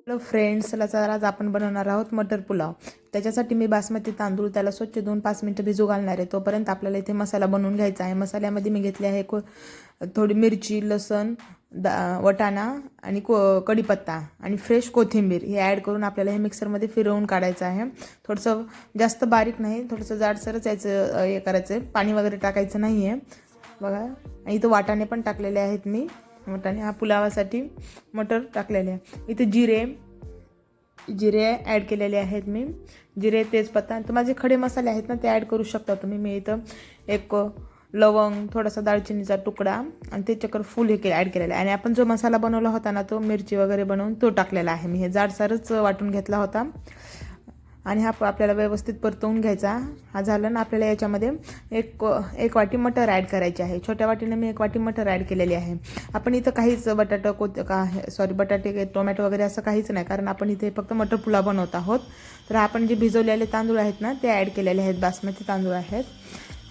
Hello friends, चला तर आज आपण बनवणार आहोत मटर पुलाव। त्याच्यासाठी मी बासमती तांदूळ त्याला स्वच्छ धुवून 5 मिनिटं भिजू घालणार आहे। तोपर्यंत आपल्याला इथे मसाला बनवून घ्यायचा आहे। मसाल्यामध्ये मी घेतले आहे थोडी मिरची, लसूण, वटाणा आणि कढीपत्ता आणि फ्रेश कोथिंबीर हे ॲड करून आपल्याला हे मिक्सरमध्ये फिरवून काढायचं आहे। थोडंसं जास्त बारीक नाही, थोडंसं जाडसरच यायचं हे करायचं आहे, पाणी वगैरे टाकायचं नाही आहे बघा। आणि इथं वाटाणे पण टाकलेले आहेत मी, वाटाणे हा पुलावासाठी मटर टाकलेले आहे। इथे जिरे ॲड केलेले आहेत मी, जिरे, तेजपत्ता, तर माझे खडे मसाले आहेत ना ते ॲड करू शकता तुम्ही। मी इथं एक लवंग, थोडासा दालचिनीचा तुकडा आणि ते चक्कर फूल हे ॲड केलेलं आहे। आणि आपण जो मसाला बनवला होता ना, तो मिरची वगैरे बनवून तो टाकलेला आहे मी। हे जाडसरच वाटून घेतला होता आणि हा आपल्याला व्यवस्थित परतवून घ्यायचा। हा झाला ना, आपल्याला याच्यामध्ये एक वाटी मटर ॲड करायची आहे। छोट्या वाटीने मी 1 वाटी मटर ॲड केलेली आहे। आपण इथं काहीच बटाटे, टोमॅटो वगैरे असं काहीच नाही, कारण आपण इथे फक्त मटर पुलाव बनवत आहोत। तर आपण जे भिजवलेले तांदूळ आहेत ना ते ॲड केलेले आहेत, बासमती तांदूळ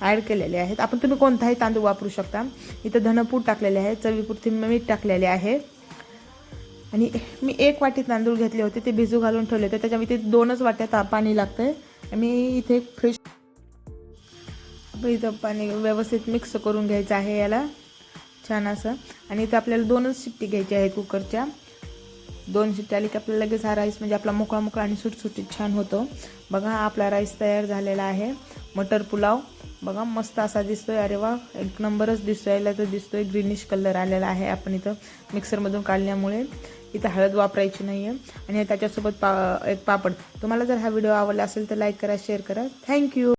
ॲड केलेले आहेत। आपण तुम्ही कोणताही तांदूळ वापरू शकता। इथं धनपूड टाकलेले आहे, चवीपुरती मीठ टाकलेले आहे आणि मी 1 वाटी तांदूळ घेतले होते, ते भिजू घालून ठेवले होते। त्याच्यामध्ये 2च वाट्या पाणी लागतंय। मी इथे फ्रेश इथं पाणी व्यवस्थित मिक्स करून घ्यायचं आहे याला छान असं। आणि इथं आपल्याला 2च शिट्टी घ्यायची आहे कुकरच्या। 2 शिट्टी आली की आपल्याला लगेच हा राईस म्हणजे आपला मोकळा आणि सुटसुटीत छान होतो बघा। हा आपला राईस तयार झालेला आहे, मटर पुलाव बघा, मस्त असा दिसतोय। अरे वा, एक नंबरच दिसतोय, याला तर दिसतोय ग्रीनिश कलर आलेला आहे। आपण इथं मिक्सरमधून काढल्यामुळे इथं हळद वापरायची नाही आहे। आणि त्याच्यासोबत एक पापड। तुम्हाला जर हा व्हिडिओ आवडला असेल तर लाईक करा, शेअर करा। थँक्यू।